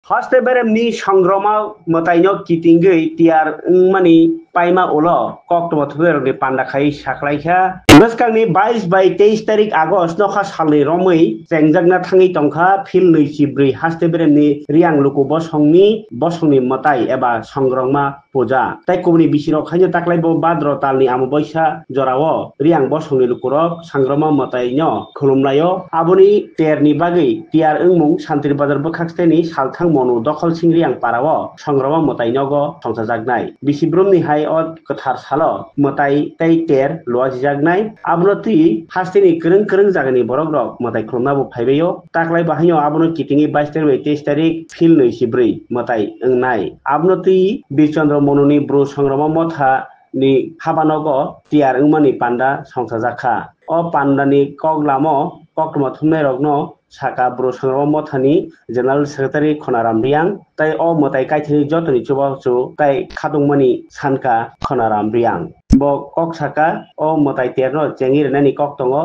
Haste beremni sangroma mataino kitingei tiar mani paima ulo kok to thubero panda khai saklaikha Baskangni 22 by 23 tarik Agos nokha salni romui chengjagna thangi tongkha phil 24 haste beremni riang luku bosongni matai eba sangroma puja tai kubni bisiro khaino taklaibo badro talni amobaisa jorao riang bosongni lukurok sangroma mataino khulumlayo aboni terni bagi tiar engmung santri bazar bokhakseni salthang monu dokol singri ang parao sangroma matainogo songsajagnai bisibrumni hai od kathar salo matai tai ter loajagnai abnoti hasteni kereng jagani borokrok matai khulumnabo phaibeyo taklai bahayo abono kitingi 22 tarik 23 tarik phil 24 matai engnai abnoti birchandra mononi bro sangroma motha ni habanogo tiar engmani panda songsajakha o pandani koglamo koktoma thumnai rokno saka bro sangroma mothani general secretary khonaram riang tai o motai kaithini jotoni chubachu tai khadungmani sanka khonaram riang bo kok saka o motai terno chengir nani kok tongo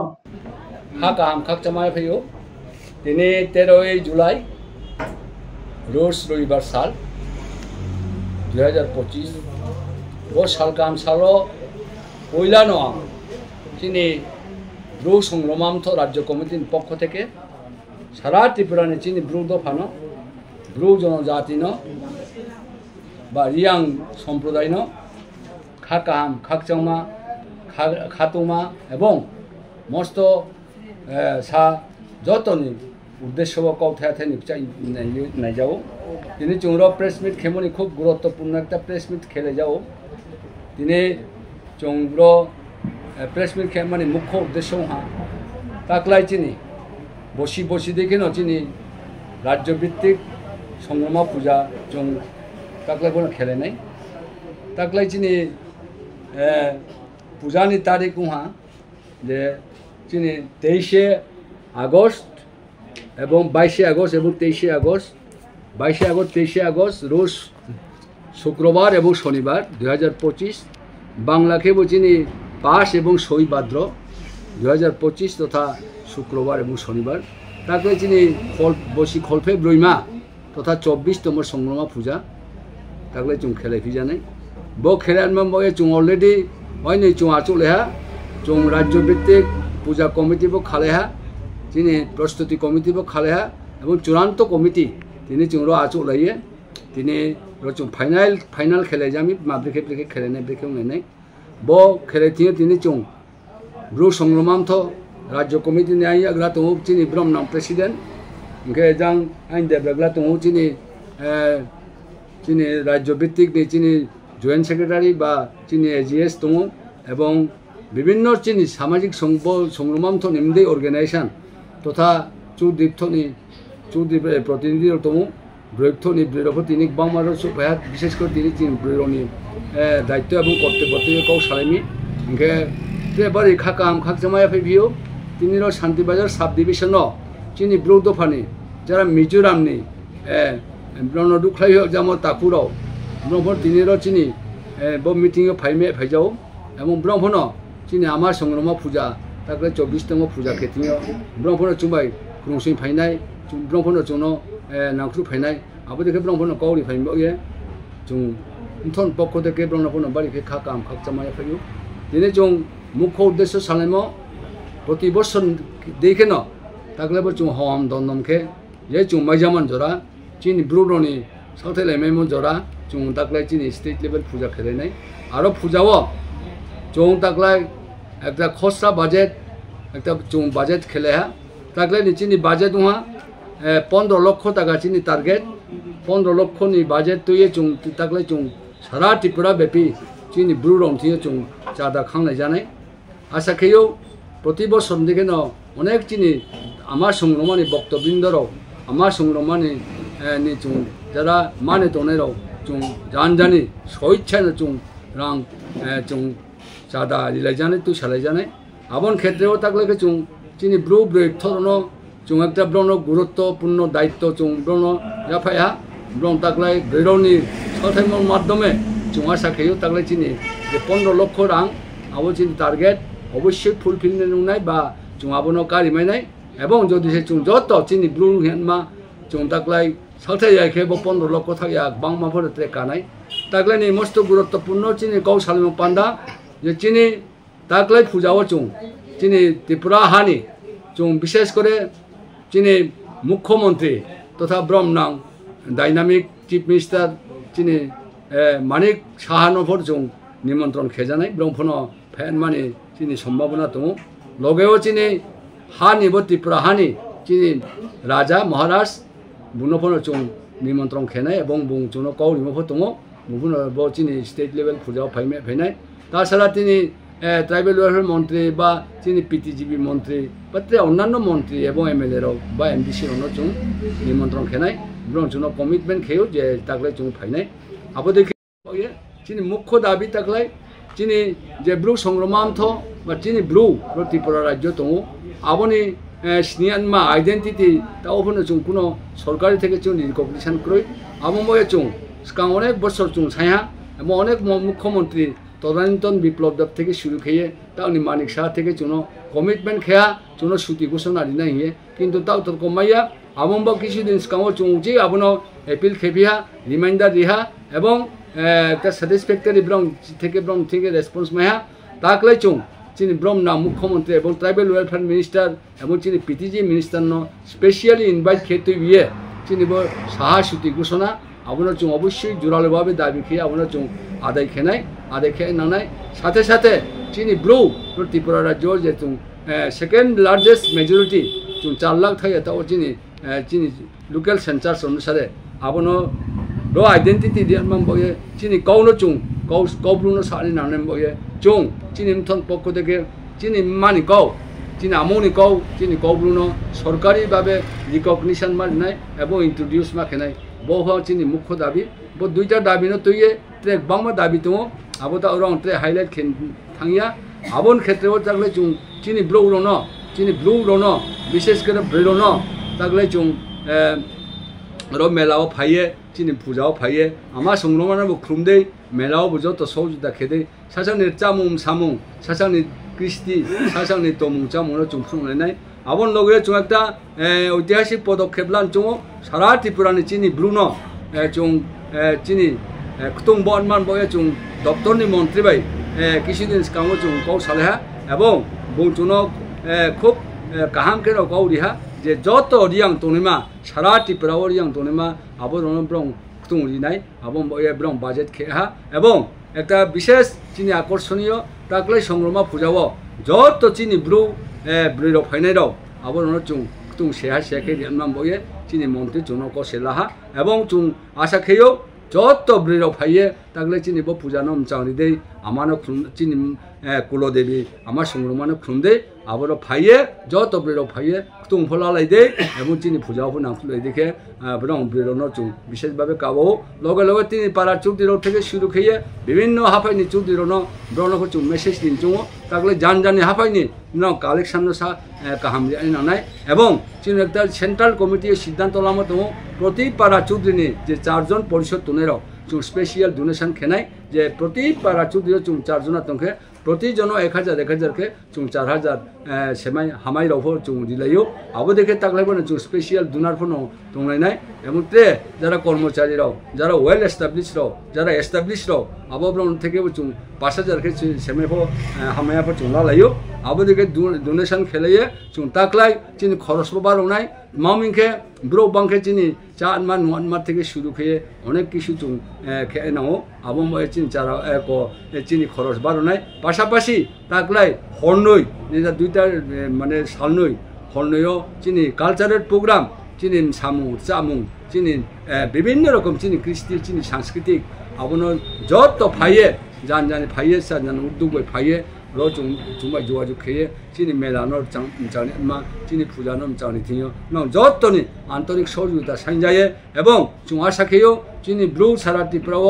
hakam khakchamai phayo tini 13 जुलाई रोज रविवार साल 2025 वो साल काम सालो पयला नङा चिनि ब्रु संग्रामान्थ राज्य कमिटिनि पक्ष থেকে সারা ত্রিপুরানি চিনি ব্রু দফানো ব্রু জনজাতিনো বা রিয়াং সম্প্রদায়নো খাকাম খাকচাংমা খাতুমা এবং মস্ত সা যতনি উদ্দেশ্য কৌথাতে নিশ্চয় নাই যাও তিনি চুংর প্রেস মিট খেমনি খুব গুরুত্বপূর্ণ একটা প্রেস মিট খেলে যাও তিনি চুংর প্রেস মিট খেমনি মুখ্য উদ্দেশ্য হা তাকলাই চিনি বসি দেখে ন চিনি রাজ্যভিত্তিক সংগ্রাম পূজা চুং তাকলাই কোনো খেলে নাই তাকলাই চিনি পূজানি তারিখ হা যে চিনি 23 আগস্ট এবং 22 আগস্ট এবং 23 আগস্ট 22 আগস্ট 23 আগস্ট রোজ শুক্রবার এবং শনিবার 2025 বাংলাকে বচিনি 5 এবং 6 ভাদ্র 2025 তথা শুক্রবার এবং শনিবার তাকে চিনি বসি খলফে ব্রইমা তথা 24তম সংগ্রামা পূজা তাকলে চুং খেলে ফিজানে ব খেলান মগে চুং অলরেডি হয়নি চুং আচলেহা চুং রাজ্যভিত্তিক পূজা কমিটি ব খালেহা তিনি প্রস্তুতি কমিটি ব খালেহা এবং চূড়ান্ত কমিটি তিনি চুংর আচলাইয়ে তিনি রচুং ফাইনাল খেলে যামি মাব্রিকে খেলে নাই ব্রেকে নাই ব খেলে তিনি চুং ব্রু সংগ্রামান্থ राज्य कमिटी ने आई अगला तो चिनी ब्रह्म नाम प्रेसिडेंट उनके जांग आइन दे अगला तो चिनी राज्य भित्तिक ने चिनी जॉइंट सेक्रेटारी बा चिनी एजीएस तो एवं विभिन्न चिनी सामाजिक संग्राम तो निम्दे ऑर्गेनाइजेशन तथा चुदीप प्रतिनिधि तो ब्रह्मथनी बृहस्पतिनिक बांगमार सुफाया विशेषकर चिनी ब्रह्मनि दायित्व एवं कर्तव्य कौ सालामी उनके बारे खाकाम खाकजमाया फैभियो तिनीर शांतिबाजार सब डिविजन चिनी ब्रु दफानी जरा मिजोरामनि ब्रह्म दुखलाई जाम ताकुराव ब्रह्म तिनीर चिनी ब मीटिंग फाइजाओ एवं ब्रह्मन चिनी आमार संग्रामा पूजा ताकले 24तम पूजा खेती ब्रह्मन चुबाई क्रुंसि फाइनाय ब्रह्मन चुनो नांख्रु फाइनाय आबो देखे ब्रह्मन कौरी फाइनबगे जों उन्थन पक्ष देखे ब्रह्मन बारिखे खाकाम खाकजमाया फैयो दिनै जों मुख्य उद्देश्य सालामो प्रति बছর देखे न ताकले चुं हम दन्दम के ये चुं माइजामान जरा चीन ब्रुडोनी साउथेल एमएम जरा चुं ताकले चीन स्टेट लेवल पूजा खेलेनाय आरो पूजाओ चुं ताकले एकटा खसरा बाजेट एकटा चुं बाजेट खेले हा ताकले निचिनि बाजेट हुआ 15 लक्ष टाका चीनी टार्गेट 15 लक्ष नि बाजेट तो ये चुं ताकले चुं सारा त्रिपुरा बेपी चीनी ब्रुडों थी चुं चादा खांनाय जानाय आशा खेयो प्रति बছর दिखे न अनेक चिनी आमार संग्रामानि बक्तबिंदराव आमार संग्रामानि नि चुं जरा माने तोनेराव चुं जानजानि स्वेच्छाय चुं रां चुं चादा रिलाय जानाय तु सालाय जानाय आबन क्षेत्रेव ताकले चुं चिनी ब्रु ब्रेथरनो चुं एकटा ब्रह्म गुरुत्वपूर्ण दायित्व चुं ब्रह्म जाफाया ब्रह्म ताकले ब्रेडनि सथायमन माध्यमे चुं आशा खेयो ताकले चिनी जे 15 लक्ष रां आबो चिनी टार्गेट अवश्य फुलफिल नुनाय बा चुं आबनो कारिमायनाय एवं जदि से चुं जत चिनी ब्रु हेनमा चुं ताकलाय সালথাইয়াকে 15 লক্ষ থাকা বাংমাফোর ট্রে কানাই তাকলাই নি মস্ত গুরুত্বপূর্ণ চিনি কৌ সালিম পান্ডা যে চিনি তাকলাই ফুজাও চুং চিনি ত্রিপুরা হানি চুং বিশেষ করে চিনি মুখ্যমন্ত্রী তথা ব্রহ্মনাং ডাইনামিক চিফ মিনিস্টার চিনি মানিক সাহানফর চুং নিমন্ত্রণ খেজানাই ব্রহ্মফোন ফ্যান মানে চিনি সম্ভাবনা দङ লগেও চিনি হানিব ত্রিপুরা হানি চিনি রাজা মহারাজ বুনফोन चुं निमंत्रण खेनाय এবং बुं चुनो कौ रिमोफो दङ बुन बो चिनि स्टेट लेवल फुजाव फैनाय ताछाड़ा তিনি ट्राइबल वेलफेयर मंत्री बा चिनि पीटीजीबी मंत्री बा अन्यान्य मंत्री এবং एमएलए रौ बा एमडीसी रनो चुं निमंत्रण खेनाय ब्रं चुनो कमिटमेंट खेयो जे ताकलाय चुं फैनाय आबो देखि चिनि मुख्य दाबी ताकलाय चिनि जे ब्रु संग्रामान्थ बा चिनि ब्रु त्रिपुरा राज्य दङ आबोनि सिनियानमा आइडेंटिटी तावफोरनो जों कुनो सरकारि থেকে जों रिकगनिशन क्रय आबोमय जों सिगां अनेक बছর जों साया এবং अनेक मुख्यमंत्री तदानीतन बिप्लव देव থেকে शुरू খেয়ে তাওনি মানিক শাহ থেকে जों कमिटमेंट खेया जों सुति घोषणा दिना हिए किंतु ताव तर कमाया आबोमबा কিছুদিন सिगां जों जे आबोनो एपिल खेबिया रिमाइंडार दिहा এবং একটা স্যাটিসফ্যাক্টরি ব্রং থেকে রেসপন্স মায়া তাকলাই जों चिनि ब्रह्मनां मुख्यमंत्री और ट्राइबल वेलफेयर मिनिस्टर और चिनि पीटीजी मिनिस्टर स्पेशली इनवाइट खेते हुए चिनि साहा सुति घोषणा आबोनो जों अवश्य जुरालो भावे दाबी खेये आबोनो जों आदाय खेनाय साथे साथे चिनि ब्रु त्रिपुरा राज्य जे जों सेकेंड लार्जेस्ट मेजरिटी जों 4 लाख थायो ताव चिनि लोकल सेंसस अनुसारे आबोनो रो आइडेंटिटी दियामं बये चिनि कौनो जों कौब्रुनो सानि नाने बये जों चिनि मथन पक्ष থেকে चिनि मानि कौ चिनि आमौनि कौ चिनि कौब्रुनो सरकारि भावे रिकगनिशन मारिनाय एबं इंट्रोड्यूस माखेनाय बहु चिनि मुख्य दाबी बो दुइटा दाबिनो तोये ट्रेक बांमा दाबी दङ आबो दा रं ट्रे हाइलाइट खेन थांगिया आबोन क्षेत्रआव तागले जों चिनि ब्लू रोनो विशेष करे ब्रेरोनो तागले जों रो मेलाव फाये चिनि पूजाव फाये आमा संग्रामाना खुमदे मेलाव बुजो तो सौजुदा खेदे सासांनि चामुं सामुं सासांनि कृष्टि सासांनि तमुं चामुंनो चुंखुंलायनाय आबोन लगे जों एकटा ऐतिहासिक पदक्षेप लान जों सारा त्रिपुरानि चिनि ब्लुनो जों चिनि खुतुं बनमान बये जों दप्तरनि मंत्री बाय কিছুদিন सिगां जों कौ सालेहा एवं बुं चुनो खूब काहाम केरो कौ रिहा जे जत रियां तनिमा सारा त्रिपुरा रियां तनिमा आबो ब्रं खुतुं रिनाय आबो ब्रं बाजेट खेहा एवं একটা বিশেষ চিনি আকর্ষণীয় তাকলাই সংগ্রামা ফুজাও যত চিনি ব্রু ব্রির ফাইনাই রাও আবার চুং তুং সেহা সেখে নাম বয়ে চিনি মন্ত্রী জনক সেলাহা এবং চুং আশা খেয়েও যত ব্রির ফাইয়ে তাকলাই চিনি ব পূজা নম চাউনি দেই আমানো চিনি কুলদেবী আমার সংগ্রামানো খুমদে আবার ফাইয়ে যত ব্রির ফাইয়ে তুং ফলাই দে এবং চিনি ফুজাও নামফুলাই দেখে ব্রং ব্রিরনো চুং বিশেষভাবে কাবো লগে লগে তিনি পাড়ার চুক্তির থেকে শুরু খেয়ে বিভিন্ন হাফাইনি চুক্তির ব্রণকে চুং মেসেজ দিন চুঙো তাকলে জানি হাফাইনি ন কালেকশন সা কাহাম নানাই এবং চিনি একটা সেন্ট্রাল কমিটি সিদ্ধান্ত লামো দङ প্রতি পাড়া চুক্তিনি যে 4 জন পরিষদ তুনেরাও চুং স্পেশাল ডোনেশন খেনাই যে প্রতি পাড়া চুক্তির চুং 4 जना तंखे प्रतिजन 1000 के चुं 4000 सेमाय हामाय रावफो चुं दिलायो आबो देखे ताकलायबो चुं स्पेशल डोनारफोरनो दंलायनाय एमते जारा कर्मचारी राव जारा वेल एस्टाब्लिश राव आबो ब्रन थेकेबो चुं 5000 के सेमायफो हामायाफो चुं लायो आबो देखे डोनेशन खेलायो चुं ताकलाय चिनि खरसबो बारनाय मामिंखे ब्रो बांखे चिनि चानमान नुआनमा থেকে শুরু খেয়ে অনেক কিছু চুং খেনাও আবো চিনি চারা চিনি খরচ বারনায় পাশাপাশি তাকলাই হরনই যেটা দুইটা মানে সালনই হরনইও চিনি কালচারাল প্রোগ্রাম চিনি সামু চামু চিনি বিভিন্ন রকম চিনি কৃষ্টি চিনি সাংস্কৃতিক আবনো যত ফাইয়ে জানি ফাইয়ে জানি উদ্যোগ ফাইয়ে रो जुमाय जोगाजोग खेये चिनि मेलानो चावनी मा चिनि पूजानो चावनी थियो न जतनि आंतरिक सहयोगिता साइजाये एवं जों आशा खेयो चिनि ब्लू सारा त्रिपुराव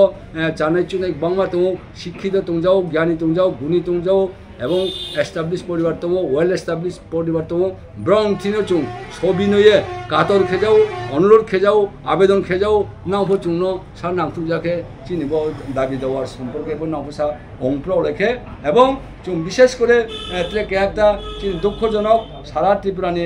जानाय चुनाय बांमा दङ शिक्षित दंजाओ ज्ञानी दंजाओ गुणी दंजाओ एवं एस्टाब्लिश परिवार दङ वेल एस्टाब्लिश परिवार दङ ब्रं थिनो जों सबिनये कातर खेजाओ अनुरोध खेजाओ आवेदन खेजाओ नावफो जोंनो सा नांफुजाखे चिनि ब दाबि दावार सम्पर्केबो नावफोसा अंफ्राव लेखे एवं जों विशेष करे ट्रेक একটা চিনি দুঃখজনক সারা ত্রিপুরানি